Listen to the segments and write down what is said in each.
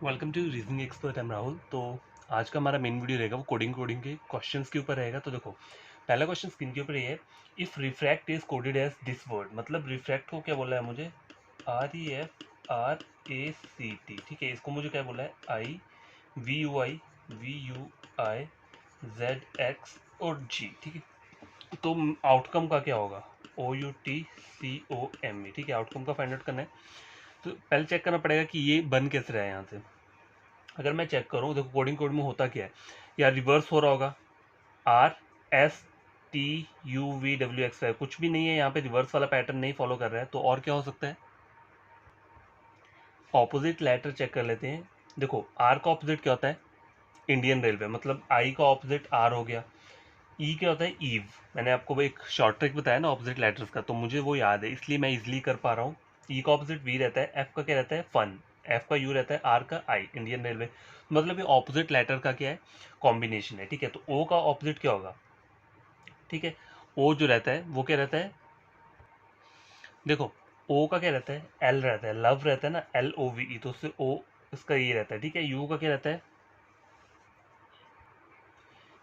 Welcome to reasoning expert. Am Rahul. तो आज का हमारा मेन वीडियो रहेगा वो कोडिंग के क्वेश्चंस के ऊपर रहेगा। तो देखो, पहला क्वेश्चन स्क्रीन के ऊपर ये है, if refract is coded as this word. मतलब रिफ्रैक्ट को क्या बोला है मुझे, REFRACT। ठीक है, इसको मुझे क्या बोला है, IVUI और G। ठीक है, तो आउटकम का क्या होगा, OUTCOME। ठीक है, आउटकम का फाइंड आउट करना है। तो पहले चेक करना पड़ेगा कि ये बन कैसे रहा है यहाँ से। अगर मैं चेक करूँ, देखो कोडिंग कोड में होता क्या है, या रिवर्स हो रहा होगा, RSTUVWXY, कुछ भी नहीं है यहाँ पे, रिवर्स वाला पैटर्न नहीं फॉलो कर रहा है। तो और क्या हो सकता है, ऑपोजिट लेटर चेक कर लेते हैं। देखो आर का ऑपोजिट क्या होता है, इंडियन रेलवे, मतलब आई का ऑपोजिट आर हो गया। ई क्या होता है, ईव। मैंने आपको वो एक शॉर्ट ट्रिक बताया ना ऑपोजिट लेटर्स का, तो मुझे वो याद है, इसलिए मैं इजिली कर पा रहा हूँ। ई का ऑपोजिट वी रहता है, एफ का क्या रहता है, फन, एफ का यू रहता है, आर का आई, इंडियन रेलवे। मतलब ये ऑपोजिट लेटर का क्या है, कॉम्बिनेशन है। ठीक है, तो ओ का ऑपोजिट क्या होगा, ठीक है, ओ जो रहता है वो क्या रहता है, देखो ओ का क्या रहता है, एल रहता है, लव रहता है ना, LOVE, तो उससे ओ इसका ये रहता है। ठीक है, यू का क्या रहता है,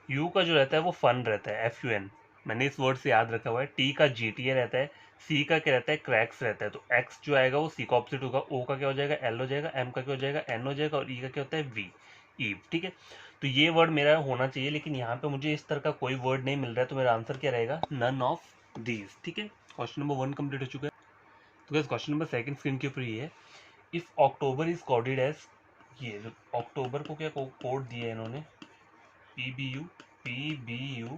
यू का जो रहता है वो फन रहता है, FUN। मैंने इस वर्ड से याद रखा हुआ है। टी का GTA रहता है, सी का क्या रहता है, क्रैक्स रहता है। तो एक्स जो आएगा वो सी का ऑपोजिट होगा, ओ का क्या हो जाएगा, एल हो जाएगा, एम का क्या हो जाएगा, एन हो जाएगा, और ई का क्या होता है, वी, ईव। ठीक है, तो ये वर्ड मेरा होना चाहिए, लेकिन यहाँ पे मुझे इस तरह का कोई वर्ड नहीं मिल रहा है, तो मेरा आंसर क्या रहेगा, नन ऑफ दीज। ठीक है, क्वेश्चन नंबर 1 कंप्लीट हो चुका है। तो क्वेश्चन नंबर सेकंड स्क्रीन के ऊपर ये है, if October is coded as, ये अक्टूबर को क्या कोड दिया है इन्होंने, PBU PBUNCDS।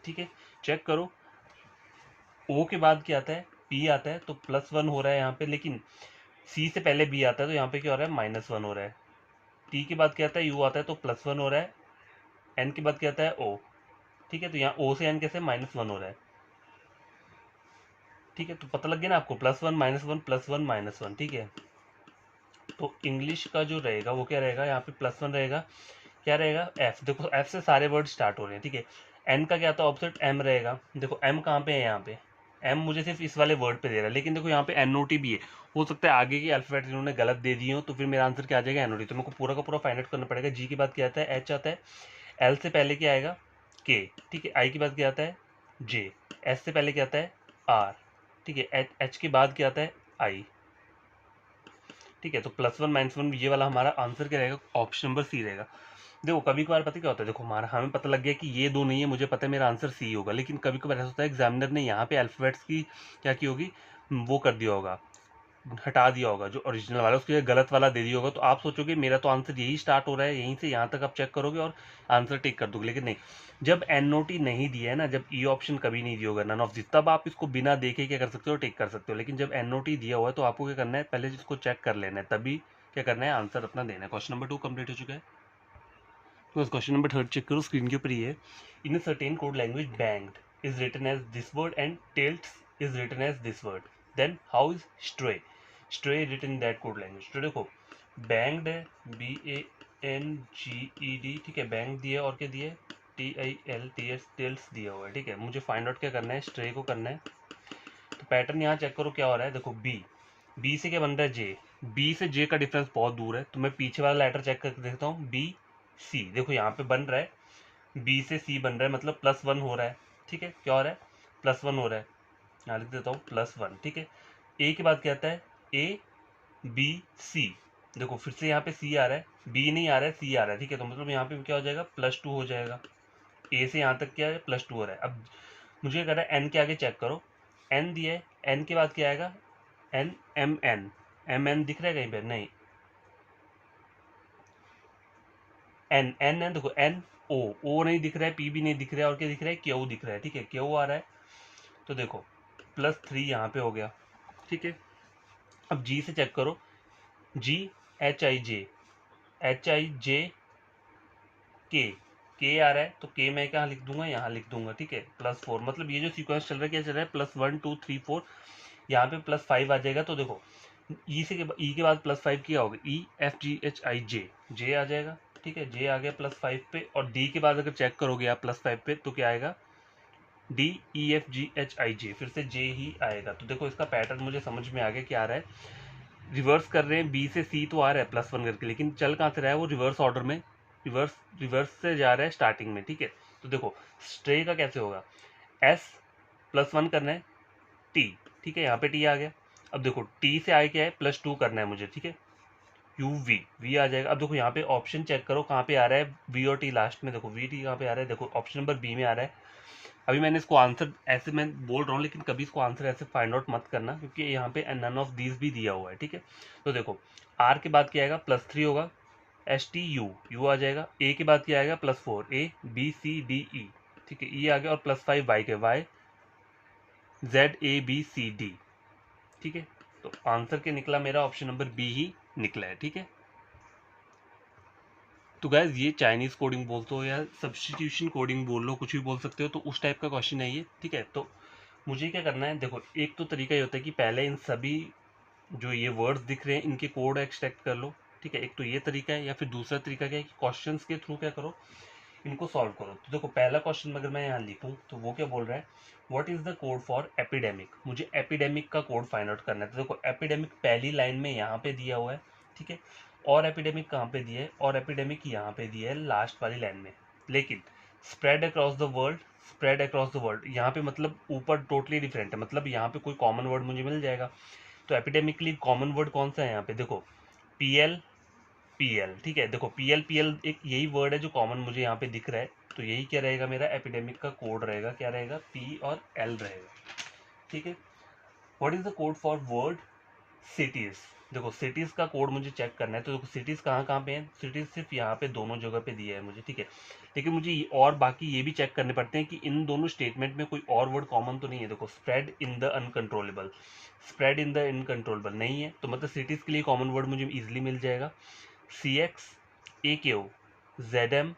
ठीक है, चेक करो, ओ के बाद क्या आता है, पी आता है, तो +1 हो रहा है यहाँ पे, लेकिन सी से पहले बी आता है, तो यहाँ पे क्या हो रहा है, -1 हो रहा है। टी के बाद क्या आता है, यू आता है, तो +1 हो रहा है। एन के बाद क्या आता है, ओ। ठीक है, तो यहाँ ओ से एन कैसे, -1 हो रहा है। ठीक है, तो पता लग गया ना आपको, +1 -1 +1 -1। ठीक है, तो इंग्लिश का जो रहेगा वो क्या रहेगा, यहाँ पे +1 रहेगा, क्या रहेगा, एफ। देखो एफ से सारे वर्ड स्टार्ट हो रहे हैं। ठीक है, एन का क्या था ऑपोजिट, एम रहेगा। देखो एम कहाँ पे है, यहाँ पे एम मुझे सिर्फ इस वाले वर्ड पे दे रहा है, लेकिन देखो यहाँ पे NOT भी है। हो सकता है आगे की अल्फाबेट इन्होंने गलत दे दी हो, तो फिर मेरा आंसर क्या आ जाएगा, NOT। तो मेरे को पूरा का पूरा फाइंड आउट करना पड़ेगा। जी के बाद क्या आता है, एच आता है, एल से पहले क्या आएगा, के। ठीक है, आई के बाद क्या आता है, जे। एस से पहले क्या आता है, आर। ठीक है, एच के बाद क्या आता है, आई। ठीक है, तो +1 -1 ये वाला हमारा आंसर क्या रहेगा, ऑप्शन नंबर सी रहेगा। देखो कभी कभार पता क्या होता है, देखो हमारा हमें पता लग गया कि ये दो नहीं है, मुझे पता है मेरा आंसर सी होगा, लेकिन कभी कभार ऐसा होता है एग्जामिनर ने यहाँ पे अल्फाबेट्स की क्या की होगी, वो कर दिया होगा, हटा दिया होगा, जो ओरिजिनल वाला उसके गलत वाला दे दिया होगा। तो आप सोचोगे मेरा तो आंसर यही स्टार्ट हो रहा है, यहीं से यहाँ तक आप चेक करोगे और आंसर टिक कर दोगे, लेकिन नहीं। जब NOT नहीं दिया है ना, जब ई ऑप्शन कभी नहीं दिया होगा, नन ऑफ दिस, तब आप इसको बिना देखे क्या कर सकते हो, टिक कर सकते हो। लेकिन जब NOT दिया हुआ है तो आपको क्या करना है, पहले इसको चेक कर लेना है, तभी क्या करना है, आंसर अपना देना है। क्वेश्चन नंबर 2 कंप्लीट हो चुका है। तो क्वेश्चन नंबर 3 चेक करो, स्क्रीन के ऊपर ही है, in a certain code language banged is written as this word and tilts is written as this word, then how is stray, stray written in that code language. तो देखो banged है, BANGED। ठीक है, bang दिया और क्या दिया है, TILTS, टिल्ट्स दिया हुआ है। ठीक है, मुझे फाइंड आउट क्या करना है, स्ट्रे को करना है। तो पैटर्न यहाँ चेक करो क्या हो रहा है, देखो बी से क्या बन रहा है, जे। बी से जे का डिफरेंस बहुत दूर है, तो मैं पीछे वाला लेटर चेक करके देखता हूँ, BC। देखो यहाँ पे बन रहा है, बी से सी बन रहा है, मतलब +1 हो रहा है। ठीक है, क्या हो रहा है, +1 हो रहा है, यहाँ लिख देता हूँ +1। ठीक है, ए के बाद क्या आता है, ABC। देखो फिर से यहाँ पे सी आ रहा है, बी नहीं आ रहा है, सी आ रहा है। ठीक है, तो मतलब यहाँ पे क्या हो जाएगा, +2 हो जाएगा। ए से यहाँ तक क्या है, +2 हो रहा है। अब मुझे कह रहा है एन के आगे चेक करो, एन दिया है, एन के बाद क्या आएगा, MN दिख रहा है कहीं पे, नहीं, एन देखो, O नहीं दिख रहा है, P भी नहीं दिख रहा है, और क्या दिख रहा है, Q दिख रहा है। ठीक है, Q आ रहा है, तो देखो +3 यहाँ पे हो गया। ठीक है, अब G से चेक करो, GHIJ आ रहा है, तो K मैं कहाँ लिख दूंगा, यहाँ लिख दूंगा। ठीक है, +4, मतलब ये जो सीक्वेंस चल रहा है क्या चल रहा है, +1 2 3 4, यहाँ पे +5 आ जाएगा। तो देखो ई के बाद +5 क्या होगा, EFGHIJ, जे आ जाएगा। ठीक है, जे आ गया +5 पे, और डी के बाद अगर चेक करोगे आप +5 पे, तो क्या आएगा, DEFGHIJ, फिर से जे ही आएगा। तो देखो इसका पैटर्न मुझे समझ में आ गया क्या आ रहा है, रिवर्स कर रहे हैं, बी से सी तो आ रहा है +1 करके, लेकिन चल कहाँ से रहा है वो रिवर्स ऑर्डर में, रिवर्स से जा रहा है स्टार्टिंग में, ठीक है। तो देखो स्ट्रे का कैसे होगा, एस +1 करना है टी, ठीक है, यहाँ पे टी आ गया। अब देखो टी से आए क्या है, +2 करना है मुझे, ठीक है, यू वी आ जाएगा। अब देखो यहाँ पे ऑप्शन चेक करो कहाँ पे आ रहा है, वी और टी लास्ट में, देखो वी टी कहाँ पे आ रहा है, देखो ऑप्शन नंबर बी में आ रहा है। अभी मैंने इसको आंसर ऐसे मैं बोल रहा हूँ, लेकिन कभी इसको आंसर ऐसे फाइंड आउट मत करना, क्योंकि यहाँ पे नन ऑफ दीज भी दिया हुआ है, ठीक है। तो देखो आर के बाद क्या आएगा, +3 होगा, एस टी यू आ जाएगा, ए के बाद क्या आएगा, +4, ए बी सी डी ई, ठीक है, ई आ गया, और +5 वाई के, Y Z A B C D, ठीक है। तो आंसर के निकला मेरा ऑप्शन नंबर बी ही निकला है, ठीक है। तो गाइज ये चाइनीज कोडिंग बोलते हो या सब्स्टिट्यूशन कोडिंग बोल लो, कुछ भी बोल सकते हो, तो उस टाइप का क्वेश्चन है ये, ठीक है। तो मुझे क्या करना है, देखो एक तो तरीका ये होता है कि पहले इन सभी जो ये वर्ड्स दिख रहे हैं इनके कोड एक्सट्रैक्ट कर लो, ठीक है, एक तो ये तरीका है, या फिर दूसरा तरीका क्या है कि क्वेश्चंस के थ्रू क्या करो, इनको सॉल्व करो। तो देखो पहला क्वेश्चन अगर मैं यहाँ लिखूँ तो वो क्या बोल रहा है, what is the code for epidemic, मुझे एपिडेमिक का कोड फाइंड आउट करना है। तो देखो एपिडेमिक पहली लाइन में यहाँ पे दिया हुआ है, ठीक है, और एपिडेमिक कहाँ पे दिया है, और एपिडेमिक यहाँ पे दिया है लास्ट वाली लाइन में, लेकिन spread across the world, spread across the world यहाँ पे मतलब ऊपर टोटली डिफरेंट है, मतलब यहाँ पे कोई कॉमन वर्ड मुझे मिल जाएगा। तो एपिडेमिकली कॉमन वर्ड कौन सा है यहाँ पे, देखो पीएल पीएल, ठीक है, देखो पीएल पीएल एक यही वर्ड है जो कॉमन मुझे यहाँ पे दिख रहा है। तो यही क्या रहेगा, मेरा एपिडेमिक का कोड रहेगा, क्या रहेगा, पी और एल रहेगा, ठीक है। What is the code for word cities, देखो सिटीज का कोड मुझे चेक करना है। तो देखो सिटीज कहाँ कहाँ पे हैं, सिटीज सिर्फ यहाँ पे दोनों जगह पे दिया है मुझे, ठीक है, लेकिन मुझे और बाकी ये भी चेक करने पड़ते हैं कि इन दोनों स्टेटमेंट में कोई और वर्ड कॉमन तो नहीं है। देखो spread in the uncontrollable, spread in the incontrollable नहीं है, तो मतलब सिटीज के लिए कॉमन वर्ड मुझे इजिली मिल जाएगा, सी एक्स ए के ओ जेड एम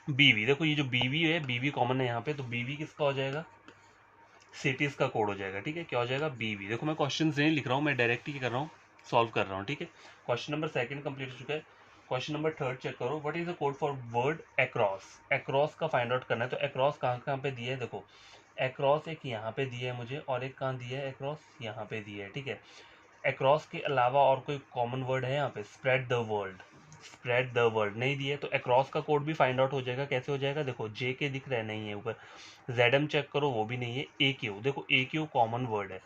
बीवी, देखो ये जो बीवी है, बीवी कॉमन है यहाँ पे, तो बीवी किसका हो जाएगा, सिटीज का कोड हो जाएगा, ठीक है, क्या हो जाएगा, बीवी। देखो मैं क्वेश्चन नहीं लिख रहा हूँ, मैं डायरेक्ट ही कर रहा हूँ, सॉल्व कर रहा हूँ, ठीक है। क्वेश्चन नंबर 2 कंप्लीट हो चुका है। क्वेश्चन नंबर 3 चेक करो, what is the code for word across, across का फाइंड आउट करना है। तो अक्रॉस कहाँ कहाँ पे दिया है, देखो अक्रॉस एक यहाँ पे दिया है मुझे, और एक कहाँ दिया है, अक्रॉस यहाँ पे दिया है, ठीक है। अक्रॉस के अलावा और कोई कॉमन वर्ड है यहाँ पे, spread the world, spread the world नहीं दिए, तो अक्रॉस का कोड भी फाइंड आउट हो जाएगा, कैसे हो जाएगा, देखो जे के दिख रहा है, नहीं है ऊपर, जेड एम चेक करो वो भी नहीं है, ए क्यू, देखो ए क्यू कॉमन वर्ड है,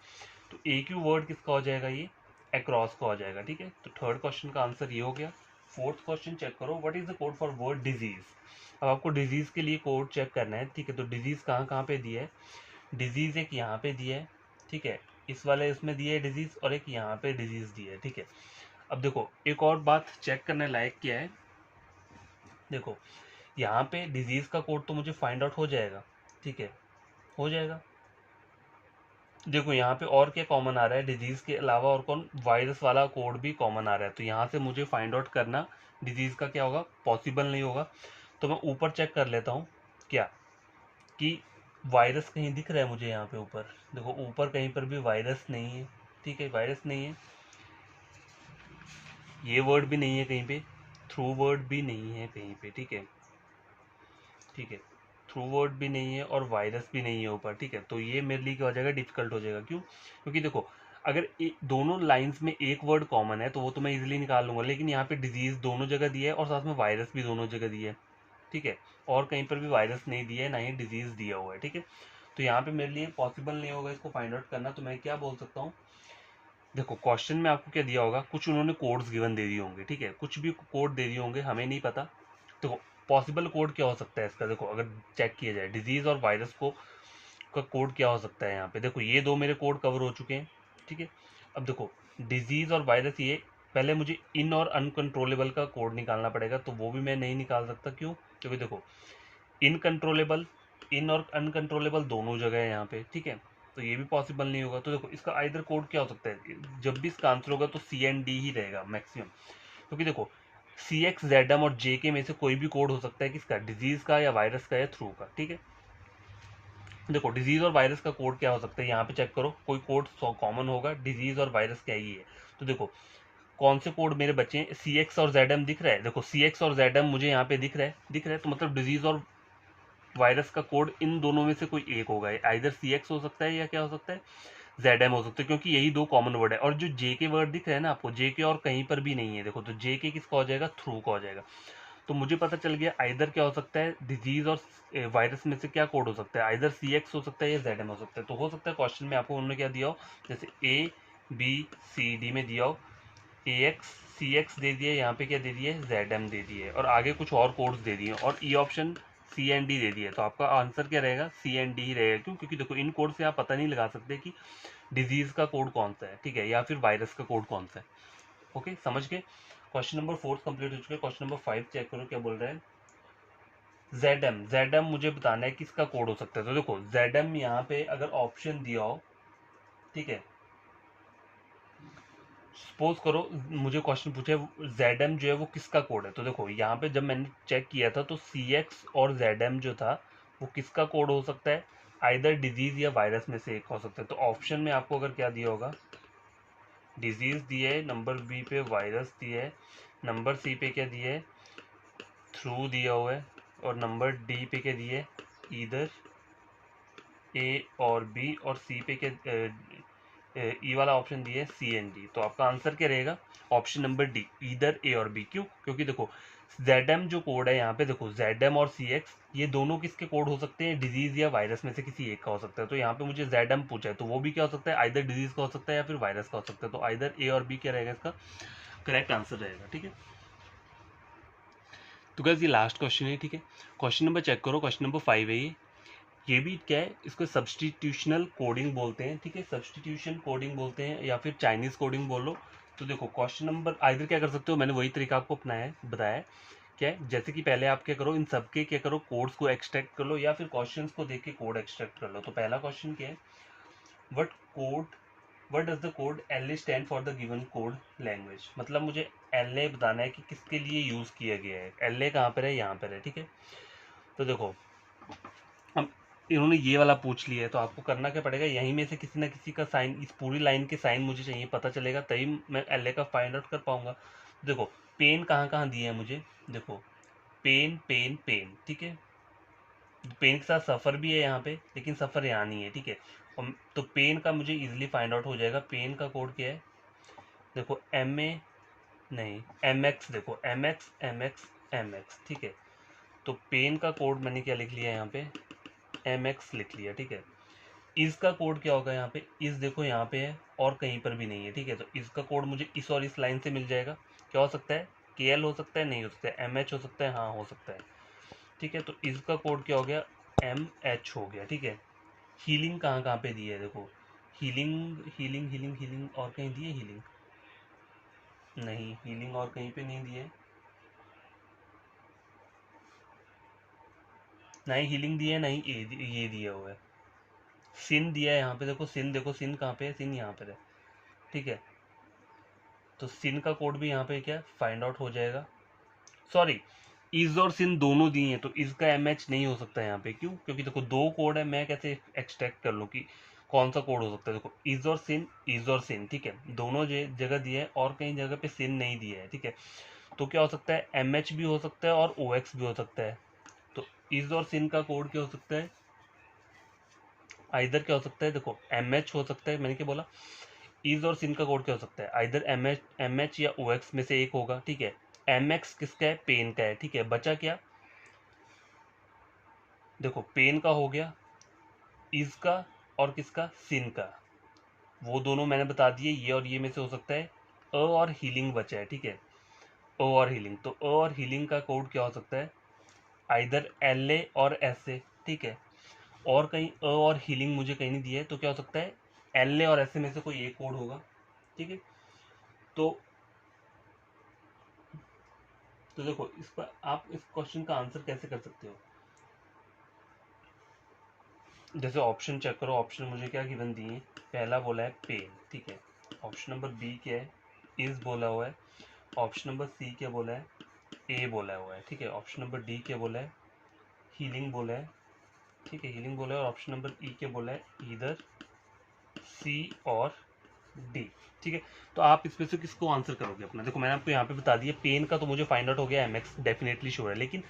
तो ए क्यू वर्ड किसका हो जाएगा, ये अक्रॉस का हो जाएगा, ठीक है। तो थर्ड क्वेश्चन का आंसर ये हो गया। फोर्थ क्वेश्चन चेक करो, what is the code for word disease, अब आपको डिजीज के लिए कोड चेक करना है, ठीक है। तो डिजीज कहाँ कहाँ पे दिया है, डिजीज एक यहाँ पे दिया है, ठीक है, इस वाले इसमें दिया है डिजीज, और एक यहाँ पे डिजीज दिया है, ठीक है। अब देखो एक और बात चेक करने लायक क्या है, देखो यहाँ पे डिजीज का कोड तो मुझे फाइंड आउट हो जाएगा, ठीक है, हो जाएगा। देखो यहाँ पे और क्या कॉमन आ रहा है, डिजीज के अलावा और कौन, वायरस वाला कोड भी कॉमन आ रहा है, तो यहाँ से मुझे फाइंड आउट करना डिजीज का क्या होगा, पॉसिबल नहीं होगा। तो मैं ऊपर चेक कर लेता हूँ क्या, कि वायरस कहीं दिख रहा है मुझे यहाँ पे ऊपर, देखो ऊपर कहीं पर भी वायरस नहीं है, ठीक है, वायरस नहीं है, ये वर्ड भी नहीं है कहीं पे, थ्रू वर्ड भी नहीं है कहीं पे, ठीक है, ठीक है, थ्रू वर्ड भी नहीं है और वायरस भी नहीं है ऊपर, ठीक है। तो ये मेरे लिए क्या हो जाएगा, डिफिकल्ट हो जाएगा, क्यों, क्योंकि देखो अगर दोनों लाइंस में एक वर्ड कॉमन है तो वो तो मैं इजीली निकाल लूंगा, लेकिन यहाँ पे डिजीज दोनों जगह दिया है और साथ में वायरस भी दोनों जगह दिया है, ठीक है, और कहीं पर भी वायरस नहीं दिया है, ना ही डिजीज दिया हुआ है, ठीक है। तो यहाँ पे मेरे लिए पॉसिबल नहीं होगा इसको फाइंड आउट करना, तो मैं क्या बोल सकता हूँ, देखो क्वेश्चन में आपको क्या दिया होगा, कुछ उन्होंने कोड्स गिवन दे दिए होंगे, ठीक है, कुछ भी कोड दे दिए होंगे, हमें नहीं पता। तो पॉसिबल कोड क्या हो सकता है इसका, देखो अगर चेक किया जाए डिजीज और वायरस को का कोड क्या हो सकता है, यहाँ पे देखो ये दो मेरे कोड कवर हो चुके हैं, ठीक है। अब देखो डिजीज और वायरस, ये पहले मुझे इन और अनकंट्रोलेबल का कोड निकालना पड़ेगा, तो वो भी मैं नहीं निकाल सकता, क्यों, क्योंकि देखो इनकंट्रोलेबल, इन और अनकंट्रोलेबल दोनों जगह है यहाँ पे, ठीक है, तो ये भी पॉसिबल नहीं होगा। तो देखो इसका आइदर कोड क्या हो सकता है, जब भी इसका आंसर होगा तो सी एंड डी ही रहेगा मैक्सिमम, क्योंकि देखो सी एक्स जेड एम और जे के में से कोई भी कोड हो सकता है किसका, डिजीज का या वायरस का या थ्रू का, ठीक है। देखो डिजीज और वायरस का कोड क्या हो सकता है, यहाँ पे चेक करो कोई कोड कॉमन होगा, डिजीज और वायरस क्या ही है। तो देखो कौन से कोड मेरे बच्चे हैं, सी एक्स और जेड एम दिख रहा है, देखो सी एक्स और जेड एम मुझे यहाँ पे दिख रहा है, तो मतलब डिजीज और वायरस का कोड इन दोनों में से कोई एक होगा, आइदर सी एक्स हो सकता है या क्या हो सकता है, जेड एम हो सकते हैं, क्योंकि यही दो कॉमन वर्ड है। और जो जे के वर्ड दिख रहे हैं ना आपको, जे के और कहीं पर भी नहीं है, देखो तो जे के किसका हो जाएगा, थ्रू का हो जाएगा। तो मुझे पता चल गया आइदर क्या हो सकता है, डिजीज और वायरस में से क्या कोड हो सकता है, आइदर सी एक्स हो सकता है या जेड एम हो सकता है। तो हो सकता है क्वेश्चन में आपको उन्होंने क्या दिया हो, जैसे ए बी सी डी में दिया हो ए एक्स सी एक्स दे दिए, यहाँ पे क्या दे दिए, जेड एम दे दिए, और आगे कुछ और कोड्स दे दिए, और E option C N D दे दिए। तो आपका आंसर क्या रहेगा, सी एन डी ही रहेगा। क्यों, क्योंकि देखो इन कोड से आप पता नहीं लगा सकते कि डिजीज का कोड कौन सा है, ठीक है, या फिर वायरस का कोड कौन सा है। ओके, समझ गए। क्वेश्चन नंबर 4 कंप्लीट हो चुका है। क्वेश्चन नंबर 5 चेक करो क्या बोल रहे हैं। जेड एम मुझे बताना है किसका कोड हो सकता है। तो देखो जेड एम यहाँ पे अगर ऑप्शन दिया हो, ठीक है, सपोज करो मुझे क्वेश्चन पूछे जेड एम जो है वो किसका कोड है। तो देखो यहाँ पे जब मैंने चेक किया था तो सी एक्स और जेड एम जो था वो किसका कोड हो सकता है, आइदर डिजीज या वायरस में से एक हो सकता है। तो ऑप्शन में आपको अगर क्या दिया होगा, डिजीज दिया है, नंबर बी पे वायरस दिया है, नंबर सी पे क्या दिया है, थ्रू दिया हुआ है, और नंबर डी पे क्या दिया है, इधर ए और बी, और सी पे क्या ई वाला ऑप्शन दिया है सी एन डी। तो आपका आंसर क्या रहेगा, ऑप्शन नंबर डी, इधर ए और बी। क्यों, क्योंकि देखो जेड एम जो कोड है यहाँ पे, देखो जेड एम और सी एक्स ये दोनों किसके कोड हो सकते हैं, डिजीज या वायरस में से किसी एक का हो सकता है। तो यहाँ पे मुझे जेड एम पूछा है, तो वो भी क्या हो सकता है, आइदर डिजीज का हो सकता है या फिर वायरस का हो सकता है। तो आइदर ए और बी क्या रहेगा, इसका करेक्ट आंसर रहेगा। ठीक है, तो गाइस ये लास्ट क्वेश्चन है। ठीक है, क्वेश्चन नंबर चेक करो, क्वेश्चन नंबर 5 है ये भी क्या है, इसको सब्सटीट्यूशनल कोडिंग बोलते हैं। ठीक है, सब्सटीट्यूशन कोडिंग बोलते हैं या फिर चाइनीज कोडिंग बोलो। तो देखो क्वेश्चन नंबर आइदर क्या कर सकते हो, मैंने वही तरीका आपको अपनाया है, बताया है क्या है, जैसे कि पहले आप क्या करो, इन सबके क्या करो, कोड्स को एक्सट्रैक्ट कर लो या फिर क्वेश्चंस को देख के कोड एक्सट्रैक्ट कर लो। तो पहला क्वेश्चन क्या है, what code what does the code L A stand for the given code language. मतलब मुझे एल ए बताना है कि किसके लिए यूज किया गया है, एल ए कहाँ पर है, यहाँ पर है। ठीक है, तो देखो अब इन्होंने ये वाला पूछ लिया है, तो आपको करना क्या पड़ेगा, यहीं में से किसी ना किसी का साइन, इस पूरी लाइन के साइन मुझे चाहिए, पता चलेगा तभी मैं एल ए का फाइंड आउट कर पाऊंगा। देखो पेन कहाँ कहाँ दिए हैं मुझे, देखो पेन पेन पेन, ठीक है, पेन के साथ सफ़र भी है यहाँ पे, लेकिन सफ़र यहाँ नहीं है। ठीक है, तो पेन का मुझे इजीली फाइंड आउट हो जाएगा। पेन का कोड क्या है, देखो एम ए नहीं एम एक्स, देखो M X M X M X. ठीक है, तो पेन का कोड मैंने क्या लिख लिया यहाँ पे, एम एक्स लिख लिया। ठीक है, इस का कोड क्या होगा, यहाँ पे इस देखो यहाँ पे है और कहीं पर भी नहीं है। ठीक है, तो इसका कोड मुझे इस और इस लाइन से मिल जाएगा। क्या हो सकता है, के एल हो सकता है, नहीं हो सकता है, एम एच हो सकता है, हाँ हो सकता है। ठीक है, तो इसका कोड क्या हो गया, एम एच हो गया। ठीक है, हीलिंग कहाँ कहाँ पे दी है, देखो हीलिंग हीलिंग हीलिंग हीलिंग और कहीं दी है, हीलिंग नहीं, हीलिंग और कहीं पे नहीं दी है, नहीं हीलिंग दी है, नहीं ये दिया हुआ है, सिन दिया है यहाँ पे, देखो सिन, देखो सिन कहाँ पे है, सिन यहाँ पर है। ठीक है, तो सिन का कोड भी यहाँ पे क्या फाइंड आउट हो जाएगा। सॉरी, इज और सिन दोनों दिए हैं, तो इसका एम एच नहीं हो सकता यहाँ पे। क्यों, क्योंकि देखो दो कोड है, मैं कैसे एक्सट्रैक्ट कर लूँ कि कौन सा कोड हो सकता है। देखो इज और सिन, इज और सिन, ठीक है, दोनों जगह दिए है और कहीं जगह पे सिन नहीं दिया है। ठीक है, तो क्या हो सकता है, एम एच भी हो सकता है और ओ एक्स भी हो सकता है। तो इज और सिन का कोड क्या हो सकता है, आइदर क्या हो सकता है, देखो एम एच हो सकता है, मैंने क्या बोला, इज और सिन का कोड क्या हो सकता है, आइदर एम एच या ओ एक्स में से एक होगा। ठीक है, एम एक्स किसका है, पेन का है। ठीक है, बचा क्या, देखो पेन का हो गया, इज का और किसका, सिन का, वो दोनों मैंने बता दिए, ये और ये में से हो सकता है। अ और हीलिंग बचा है। ठीक है, अ और हीलिंग, तो अ और हीलिंग का कोड क्या हो सकता है, आइदर एल ए और एस ए। ठीक है, और कहीं अ और हीलिंग मुझे कहीं नहीं दिया है, तो क्या हो सकता है, एल ए और एस ए में से कोई एक कोड होगा। ठीक है, तो देखो इस पर आप इस क्वेश्चन का आंसर कैसे कर सकते हो, जैसे ऑप्शन चेक करो, ऑप्शन मुझे क्या गिवन दिए हैं, पहला बोला है पेन। ठीक है, ऑप्शन नंबर बी क्या है, इज बोला हुआ है, ऑप्शन नंबर सी क्या बोला है, ए बोला हुआ है। ठीक है, ऑप्शन नंबर डी क्या बोला है, हीलिंग बोला है। ठीक है, हीलिंग बोला है, और ऑप्शन नंबर ई क्या बोला है, इधर सी और डी। ठीक है, तो आप इसमें से किसको आंसर करोगे अपना, देखो मैंने आपको यहाँ पे बता दिया, पेन का तो मुझे फाइंड आउट हो गया, एम एक्स डेफिनेटली श्योर है, लेकिन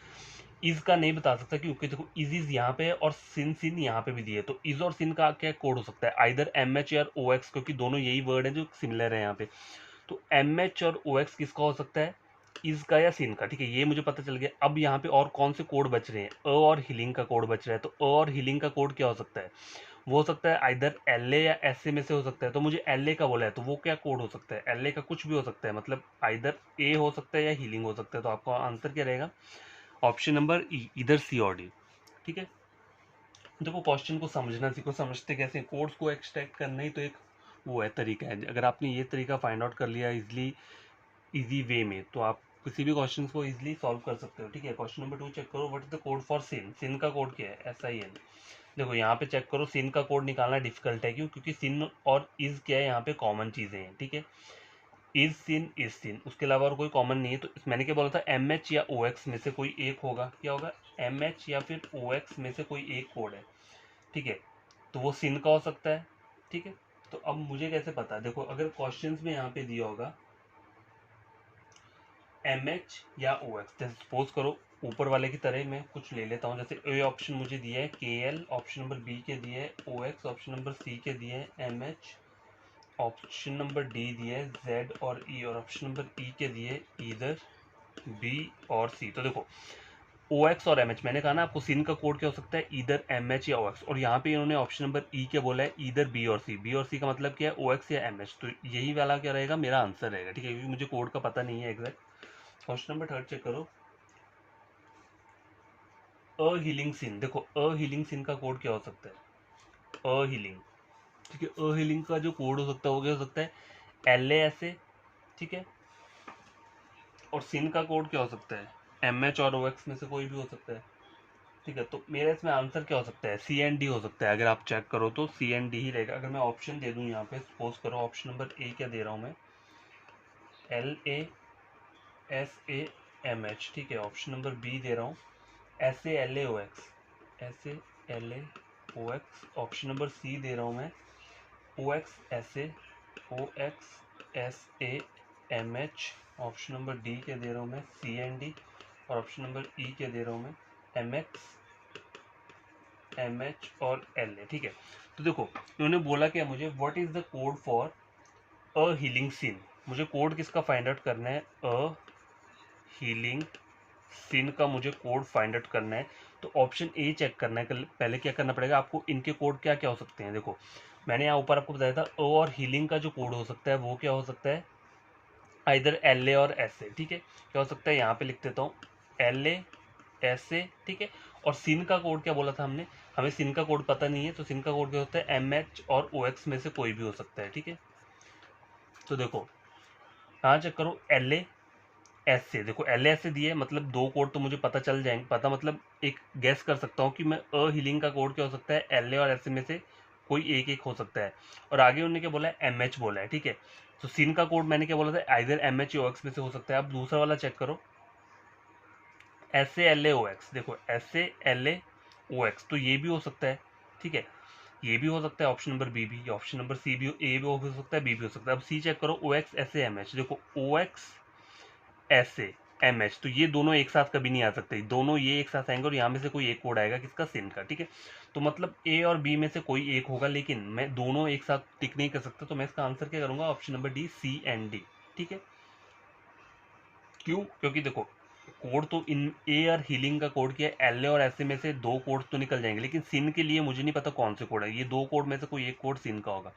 इज का नहीं बता सकता क्योंकि देखो इज यहाँ पे है और सिन यहाँ पे भी दिए, तो इज और सिन का क्या कोड हो सकता है, आइदर एम एच या ओ एक्स, क्योंकि दोनों यही वर्ड है जो सिमिलर है यहाँ पे। तो एम एच और ओ एक्स किसका हो सकता है, इज का या सिन का, ठीक है, ये मुझे पता चल गया। अब यहाँ पे और कौन से कोड बच रहे हैं, अ और हीलिंग का कोड बच रहा है, तो अ और हीलिंग का कोड क्या हो सकता है, वो हो सकता है आइदर एल ए या एस ए में से हो सकता है। तो मुझे एल ए का बोला है, तो वो क्या कोड हो सकता है, एल ए का कुछ भी हो सकता है, मतलब आइदर ए हो सकता है या हीलिंग हो सकता है। तो आपका आंसर क्या रहेगा, ऑप्शन नंबर ई, इधर सी और डी। ठीक है, देखो क्वेश्चन को समझना सीखो, समझते कैसे, कोड्स को एक्सट्रैक्ट करना ही तो एक वो है तरीका है। अगर आपने ये तरीका फाइंड आउट कर लिया इजली, इजी वे में, तो आप किसी भी क्वेश्चन को इजीली सॉल्व कर सकते हो। ठीक है, क्वेश्चन नंबर 2 चेक करो, what is the code for sin, sin का कोड क्या है, एस आई एन। देखो यहाँ पे चेक करो, सिन का कोड निकालना डिफिकल्ट है, क्यों, क्योंकि सिन और इज क्या है, यहाँ पे कॉमन चीजें हैं। ठीक है, इज सिन, उसके अलावा और कोई कॉमन नहीं है। तो मैंने क्या बोला था, एम एच या ओ एक्स में से कोई एक होगा, क्या होगा, एम एच या फिर ओ एक्स में से कोई एक कोड है। ठीक है, तो वो सिन का हो सकता है। ठीक है, तो अब मुझे कैसे पता है, देखो अगर क्वेश्चंस में यहाँ पे दिया होगा एम एच या ओ एक्स, जैसे सपोज करो ऊपर वाले की तरह मैं कुछ ले लेता हूँ, जैसे ए ऑप्शन मुझे दिया है के एल, ऑप्शन नंबर बी के दिए है O X, option number C के दिए है M H, option number D दिए है जेड और ई, और ऑप्शन नंबर ई के दिए इधर बी और सी। तो देखो ओ एक्स और एम एच, मैंने कहा ना आपको सिन का कोड क्या हो सकता है, इधर एम एच या ओ एक्स, और यहाँ पे इन्होंने ऑप्शन नंबर ई के बोला है इधर बी और सी, बी और सी का मतलब क्या है, ओ एक्स या एम एच। तो यही वाला क्या रहेगा, मेरा आंसर रहेगा। ठीक है, क्योंकि मुझे कोड का पता नहीं है एग्जैक्ट। क्वेश्चन नंबर 3 चेक करो, अ हीलिंग सिन। देखो अ हीलिंग सिन का कोड क्या हो सकता है, अ हीलिंग। ठीक है, अ हीलिंग का जो कोड हो सकता है वो क्या हो सकता है, एल ए एस ए। ठीक है, और सिन का कोड क्या हो सकता है, एम एच और ओ एक्स में से कोई भी हो सकता है। ठीक है, तो मेरा इसमें आंसर क्या हो सकता है, सी एन डी हो सकता है। अगर आप चेक करो तो सी एन डी ही रहेगा। अगर मैं ऑप्शन दे दूं यहाँ पे, सपोज करो ऑप्शन नंबर ए क्या दे रहा हूँ मैं, L A S A M H. ठीक है, ऑप्शन नंबर बी दे रहा हूँ S A L A O X, S A L A O X. Option number C दे रहा हूँ मैं O X S A O X S A M H. Option number D के दे रहा हूँ मैं सी एन डी, और ऑप्शन नंबर ई के दे रहा हूँ मैं एम एक्स एम एच और एल ए। ठीक है, तो देखो इन्होंने बोला क्या मुझे, what is the code for a healing sin. मुझे कोड किसका फाइंड आउट करना है, अ हीलिंग सिन का मुझे कोड फाइंड आउट करना है। तो ऑप्शन ए चेक करना है, पहले क्या करना पड़ेगा आपको, इनके कोड क्या क्या हो सकते हैं। देखो मैंने यहाँ ऊपर आपको बताया था, अ और हीलिंग का जो कोड हो सकता है वो क्या हो सकता है, इधर एल ए और एस ए। ठीक है, क्या हो सकता है, यहाँ पे लिख देता हूँ एल ए एस ए। ठीक है, और सिन का कोड क्या बोला था हमने, हमें सिन का कोड पता नहीं है, तो सिन का कोड क्या होता है, एम एच और ओ एक्स में से कोई भी हो सकता है। ठीक है, तो देखो यहाँ चेक करो एल ए एस से, देखो एल एस से दिए मतलब दो कोड तो मुझे पता चल जाएंगे, पता मतलब एक गैस कर सकता हूँ कि मैं अ हीलिंग का कोड क्या हो सकता है, एल ए और एस में से कोई एक एक हो सकता है। और आगे उन्होंने क्या बोला है, एम एच बोला है। ठीक है, तो सिन का कोड मैंने क्या बोला था, either M H O X में से हो सकता है। अब दूसरा वाला चेक करो, S A L A O X, देखो S A L A O X, तो ये भी हो सकता है। ठीक है, ये भी हो सकता है, ऑप्शन नंबर बी भी, ऑप्शन नंबर सी भी, ए भी हो सकता है, बी भी हो सकता है। अब सी चेक करो, O X S A M H, देखो O X S A M H, तो ये दोनों एक साथ कभी नहीं आ सकते, दोनों ये एक साथ आएंगे और यहाँ में से कोई एक कोड आएगा किसका, सिन का। ठीक है, तो मतलब ए और बी में से कोई एक होगा, लेकिन मैं दोनों एक साथ टिक नहीं कर सकता, तो मैं इसका आंसर क्या करूंगा, option number D C and D. ठीक है, क्यों, क्योंकि देखो कोड तो इन ए और हीलिंग का कोड किया है, एल ए और एस ए में से दो कोड तो निकल जाएंगे, लेकिन सिन के लिए मुझे नहीं पता कौन से कोड है, ये दो कोड में से कोई एक कोड सिन का होगा।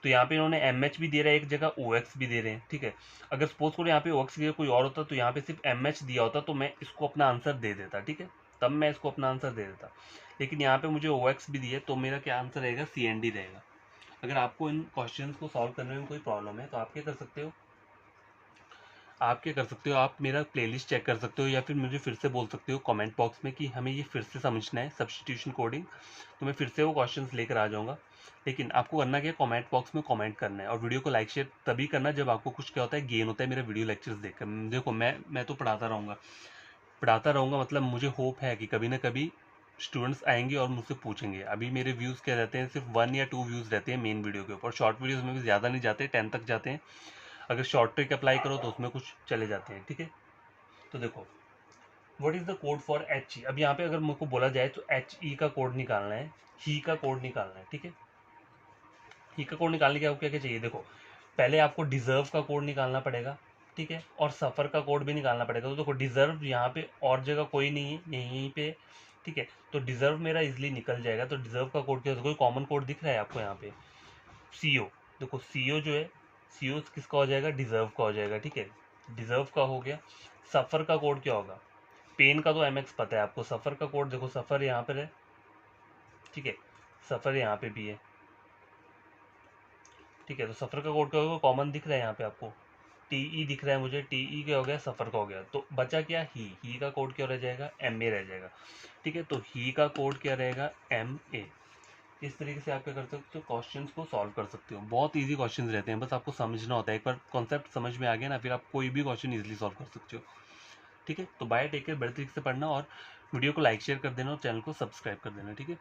तो यहाँ पे इन्होंने एम एच भी दे रहा है एक जगह, ओ एक्स भी दे रहे हैं। ठीक है, अगर सपोज करो यहाँ पे ओ एक्स की जगह कोई और होता तो यहाँ पे सिर्फ एम एच दिया होता, तो मैं इसको अपना आंसर दे देता। ठीक है, तब मैं इसको अपना आंसर दे देता, लेकिन यहाँ पे मुझे ओ एक्स भी दिए, तो मेरा क्या आंसर रहेगा, सी एन डी रहेगा। अगर आपको इन क्वेश्चन को सॉल्व करने में कोई प्रॉब्लम है तो आप क्या कर सकते हो, आप क्या कर सकते हो, आप मेरा प्लेलिस्ट चेक कर सकते हो, या फिर मुझे फिर से बोल सकते हो कमेंट बॉक्स में कि हमें ये फिर से समझना है सब्स्टिट्यूशन कोडिंग, तो मैं फिर से वो क्वेश्चंस लेकर आ जाऊंगा। लेकिन आपको करना क्या है, कमेंट बॉक्स में कमेंट करना है, और वीडियो को लाइक शेयर तभी करना जब आपको कुछ क्या होता है, गेन होता है मेरे वीडियो लेक्चर्स देखकर। देखो मैं तो पढ़ाता रहूँगा, मतलब मुझे होप है कि कभी ना कभी स्टूडेंट्स आएंगे और मुझसे पूछेंगे। अभी मेरे व्यूज़ क्या रहते हैं, सिर्फ 1 या 2 व्यूज़ रहते हैं मेन वीडियो के ऊपर, शॉर्ट वीडियोज़ में भी ज़्यादा नहीं जाते, 10 तक जाते हैं। अगर शॉर्ट ट्रिक अप्लाई करो तो उसमें कुछ चले जाते हैं। ठीक है, तो देखो what is the code for H E. अब यहाँ पे अगर मेरे को बोला जाए तो एच ई का कोड निकालना है, ही का कोड निकालना है, ठीक है। ही का कोड निकालने के आपको क्या क्या चाहिए, देखो पहले आपको डिजर्व का कोड निकालना पड़ेगा, ठीक है, और सफ़र का कोड भी निकालना पड़ेगा। तो देखो डिजर्व यहाँ पे और जगह कोई नहीं है, यहीं पे, ठीक है, तो डिजर्व मेरा इजिली निकल जाएगा। तो डिजर्व का कोड क्या है, कोई कॉमन कोड दिख रहा है आपको यहाँ पे, सी ओ। देखो सी ओ जो है, सी ओ किसका हो जाएगा, डिजर्व का हो जाएगा, ठीक है, डिजर्व का हो गया। सफ़र का कोड क्या होगा, पेन का तो एम एक्स पता है आपको, सफ़र का कोड देखो सफ़र यहाँ पर है, ठीक है, सफ़र यहाँ पे भी है, ठीक है। तो सफ़र का कोड क्या होगा, कॉमन दिख रहा है यहाँ पे आपको, टी ई दिख रहा है मुझे, टी ई क्या हो गया, सफ़र का हो गया। तो बचा क्या, ही का कोड क्या रह जाएगा, एम ए रह जाएगा, ठीक है। तो ही का कोड क्या रहेगा, एम ए। इस तरीके से आप क्या कर सकते हो, क्वेश्चंस को सॉल्व कर सकते हो। बहुत इजी क्वेश्चंस रहते हैं, बस आपको समझना होता है। एक बार कॉन्सेप्ट समझ में आ गया ना, फिर आप कोई भी क्वेश्चन इजीली सॉल्व कर सकते हो, ठीक है। तो बाय, टेक केयर, बड़े तरीके से पढ़ना, और वीडियो को लाइक शेयर कर देना और चैनल को सब्सक्राइब कर देना, ठीक है।